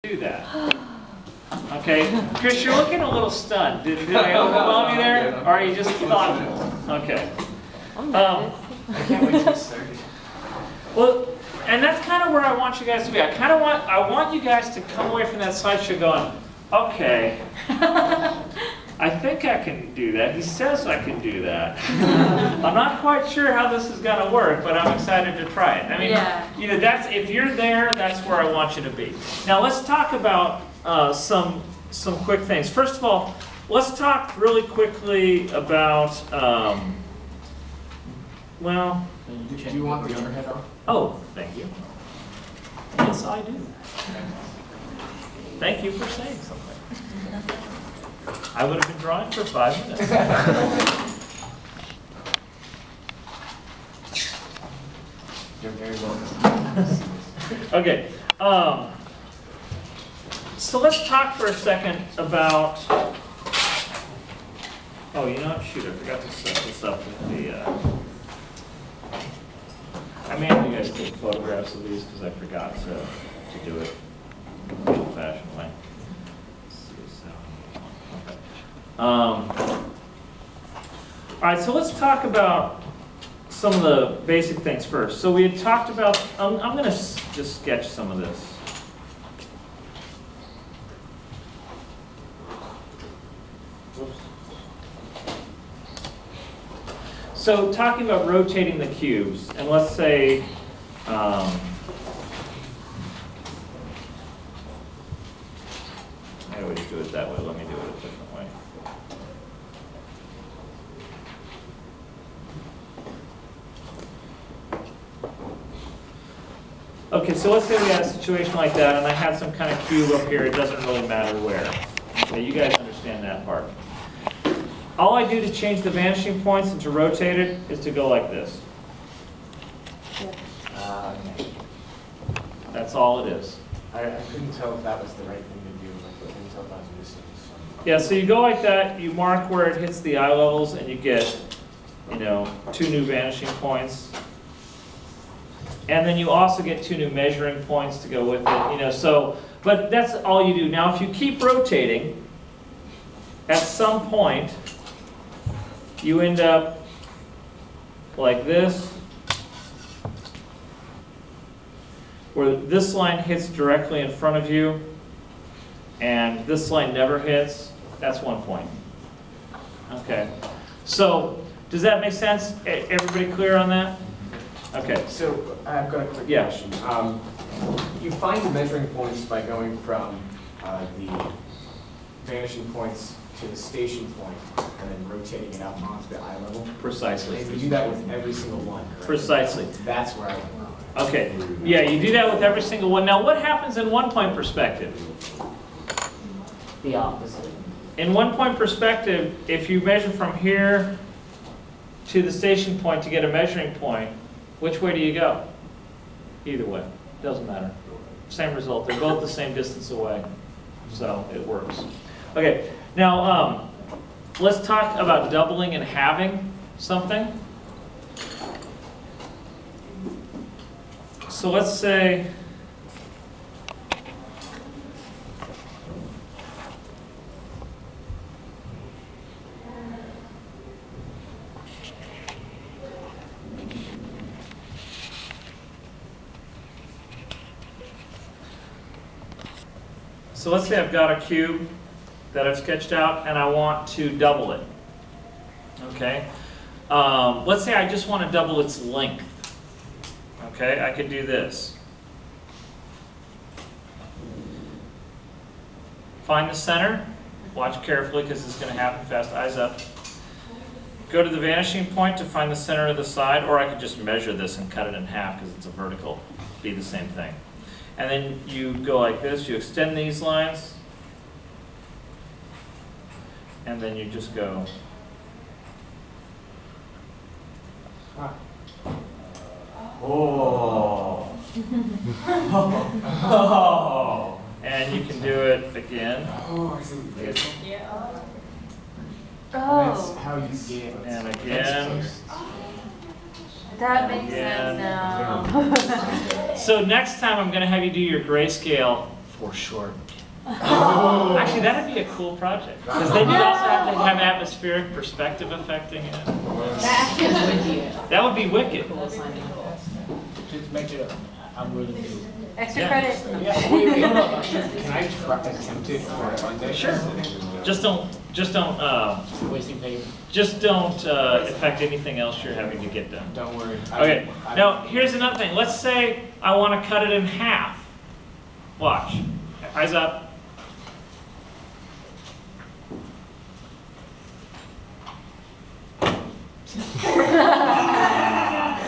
do that. Okay, Chris, you're looking a little stunned. Did I overwhelm you there? Or are you just thoughtful? Okay. I can't wait to start. Well, and that's kind of where I want you guys to be. I want you guys to come away from that slideshow going, okay, I think I can do that. He says I can do that. I'm not quite sure how this is going to work, but I'm excited to try it. I mean, you know, if you're there, that's where I want you to be. Now let's talk about some quick things. First of all, let's talk really quickly about, well, Do you want the overhead off? oh, thank you. Yes, I do. Thank you for saying something. I would have been drawing for 5 minutes. You're very welcome. Okay. So let's talk for a second about. Oh, you know what? Shoot, I forgot to set this up with the. I may have you guys take photographs of these because I forgot to do it the old-fashioned way. All right, so let's talk about some of the basic things first. So we had talked about, I'm going to just sketch some of this. Whoops. So talking about rotating the cubes, and let's say, I always do it that way. Let me do it a different way. Okay, so let's say we had a situation like that, and I had some kind of cube up here. It doesn't really matter where. Okay, you guys understand that part. All I do to change the vanishing points and to rotate it is to go like this. Okay. That's all it is. I couldn't tell if that was the right thing to do. I couldn't tell if I was missing something. Yeah, so you go like that, you mark where it hits the eye levels, and you get, you know, 2 new vanishing points. And then you also get 2 new measuring points to go with it, you know, so, but that's all you do. Now, if you keep rotating, at some point, you end up like this, where this line hits directly in front of you, and this line never hits. That's 1 point. Okay. So, does that make sense? Everybody clear on that? Okay. So I've got a quick Yeah. question. You find the measuring points by going from the vanishing points to the station point and then rotating it up onto the eye level. Precisely. And you do that with every single one, correct? Precisely. That's where I went wrong. Okay. Yeah, you do that with every single one. Now, what happens in 1 point perspective? The opposite. In 1 point perspective, if you measure from here to the station point to get a measuring point, which way do you go? Either way. Doesn't matter. Same result. They're both the same distance away. So it works. Okay. Now, let's talk about doubling and halving something. So let's say I've got a cube that I've sketched out and I want to double it. Okay? Let's say I just want to double its length. Okay, I could do this. Find the center. Watch carefully because it's going to happen fast. Eyes up. Go to the vanishing point to find the center of the side, or I could just measure this and cut it in half because it's a vertical. Be the same thing. And then you go like this. You extend these lines. And then you just go. Oh. Oh. And you can do it again. Oh, I see. Yeah. That's Oh, how you get. And again. that makes Again. sense now. So next time I'm going to have you do your grayscale foreshortened. Actually, that'd be a cool project, because then you'd also have to have atmospheric perspective affecting it. That actually would be it. That would be wicked. Just make it, I'm willing to. Extra Yeah. credit. Yeah, wait, no, no. Can I attempt it for Monday? Sure. Just don't Wasting paper. affect anything else you're having to get done. Don't worry. Okay, now here's another thing. Let's say I want to cut it in half. Watch. Eyes up.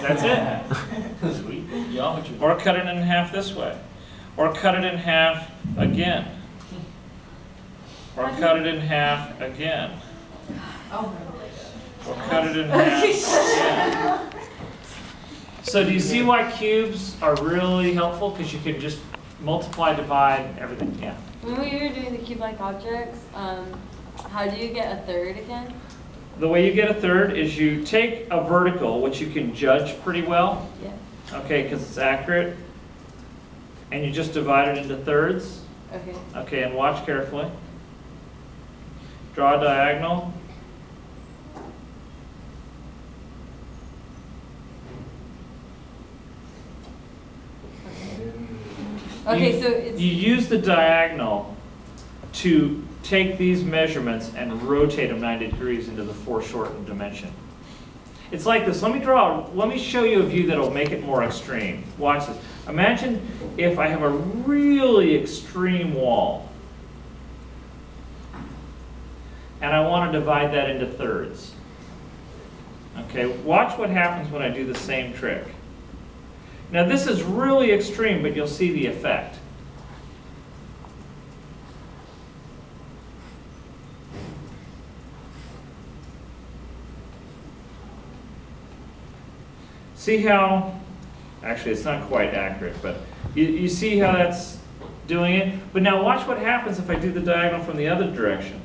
That's it. Sweet. Geometry. Or cut it in half this way. Or cut it in half again. Or cut it in half again. Or cut it in half again. So do you see why cubes are really helpful? Because you can just multiply, divide, everything. Yeah. When we were doing the cube-like objects, how do you get a third again? The way you get a third is you take a vertical, which you can judge pretty well, Yeah. okay, because it's accurate, and you just divide it into thirds, Okay. okay, and watch carefully. Draw a diagonal. Okay, so it's You use the diagonal to take these measurements and rotate them 90 degrees into the foreshortened dimension. It's like this. Let me show you a view that'll make it more extreme. Watch this. Imagine if I have a really extreme wall and I want to divide that into thirds. Okay, watch what happens when I do the same trick. Now this is really extreme, but you'll see the effect. See how, actually it's not quite accurate, but you see how that's doing it? But now watch what happens if I do the diagonal from the other direction.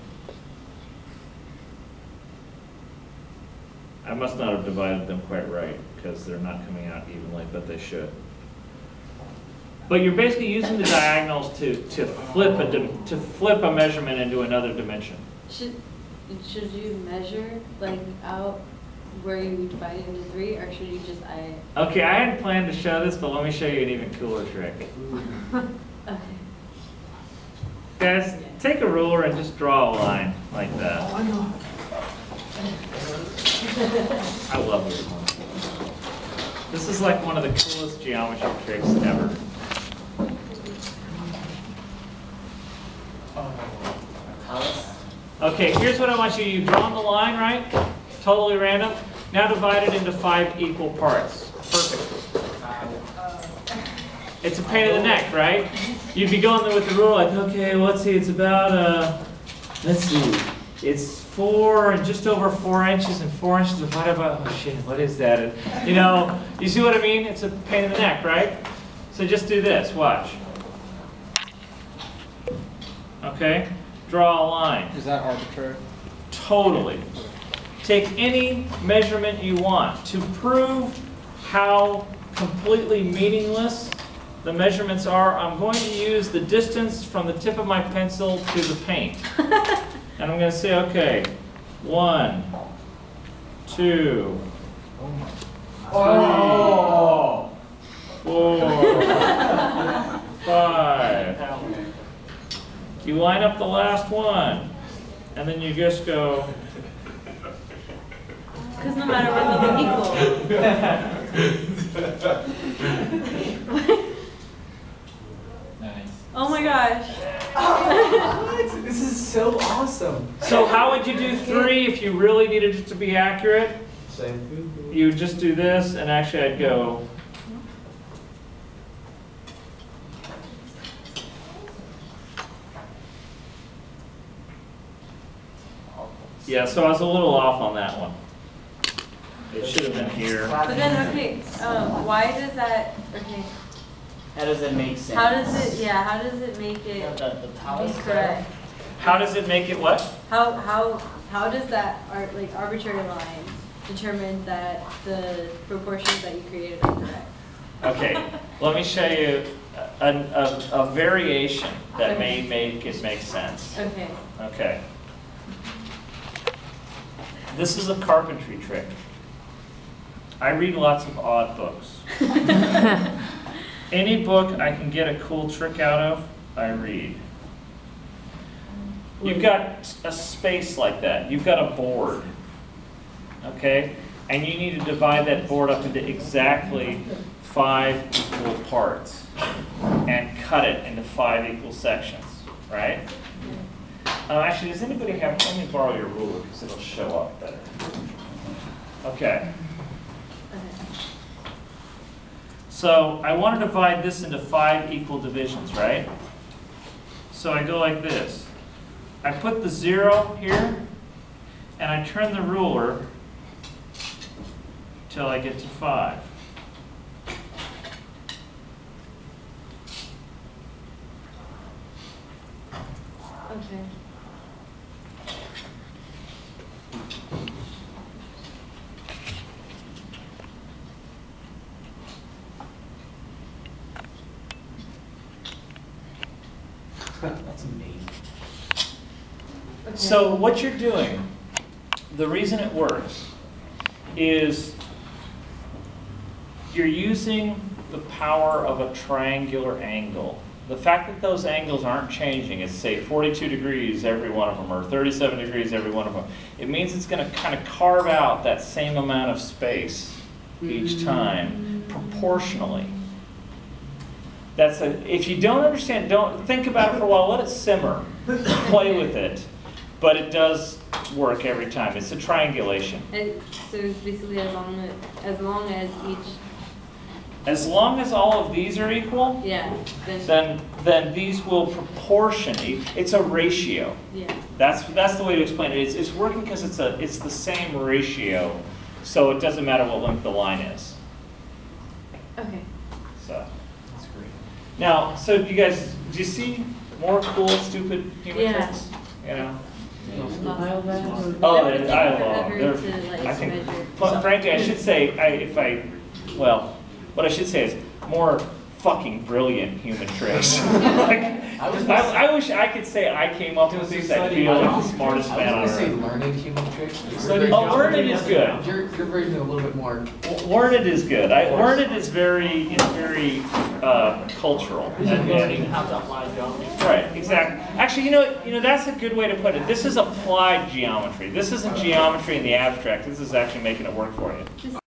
I must not have divided them quite right because they're not coming out evenly, but they should. But you're basically using the diagonals to flip a measurement into another dimension. should you measure like out where you divide it into 3, or should you just Okay, I hadn't planned to show this, but let me show you an even cooler trick. Okay. Guys, take a ruler and just draw a line like that. I love this one. This is like one of the coolest geometry tricks ever. Okay, here's what I want you to do. You've drawn the line, right? Totally random. Now divide it into 5 equal parts. Perfect. It's a pain in the neck, right? You'd be going there with the ruler like, okay, well, let's see, it's about, let's see, it's 4 and just over 4 inches, and 4 inches divided by, oh shit, what is that? And, you know, you see what I mean? It's a pain in the neck, right? So just do this, watch. Okay, draw a line. Is that arbitrary? Totally. Take any measurement you want. To prove how completely meaningless the measurements are, I'm going to use the distance from the tip of my pencil to the paint. And I'm going to say, okay, 1, 2, 3, 4, 5. You line up the last one, and then you just go. Because no matter what, they'll be equal. Nice. Oh my gosh. What? This is so awesome. So how would you do 3 if you really needed it to be accurate? You would just do this, and actually I'd go. Yeah, so I was a little off on that one. It should have been here. But then, okay, why does that, okay, How does it make sense? how does it make it The talus incorrect? How does it make it what? How does that arbitrary line determine that the proportions that you created are correct? Okay, let me show you a variation that may make it make sense. Okay. Okay. This is a carpentry trick. I read lots of odd books. Any book I can get a cool trick out of, I read. You've got a space like that. You've got a board. Okay? And you need to divide that board up into exactly 5 equal parts and cut it into 5 equal sections, right? Actually, does anybody have, let me borrow your ruler because it'll show up better. Okay. So I want to divide this into 5 equal divisions, right? So I go like this. I put the 0 here, and I turn the ruler till I get to 5. Okay. That's amazing. Okay. So what you're doing, the reason it works, is you're using the power of a triangular angle. The fact that those angles aren't changing, it's say 42 degrees every one of them, or 37 degrees every one of them, it means it's going to kind of carve out that same amount of space each time, proportionally. If you don't understand, don't think about it for a while, let it simmer, play with it, but it does work every time. It's a triangulation. And so it's basically as long as each, As long as all of these are equal, yeah, then then these will proportion. It's a ratio. yeah. That's the way to explain it. It's working because it's the same ratio, so it doesn't matter what length the line is. Okay. So That's great. now, so do you see more cool, stupid human Yeah. tricks? You know. Lost. Oh, That would take I forever love. to, like, I think, measure. frankly, I should say, what I should say is more fucking brilliant human tricks. I wish I could say I came up with these. I feel like the smartest man on I was going to earth. say learned human tricks. Oh, learned is good. Your version is a little bit more. Learned is good. Learned is very cultural. Learning how to apply geometry. Right, exactly. Actually, you know that's a good way to put it. This is applied geometry. This isn't geometry in the abstract. This is actually making it work for you.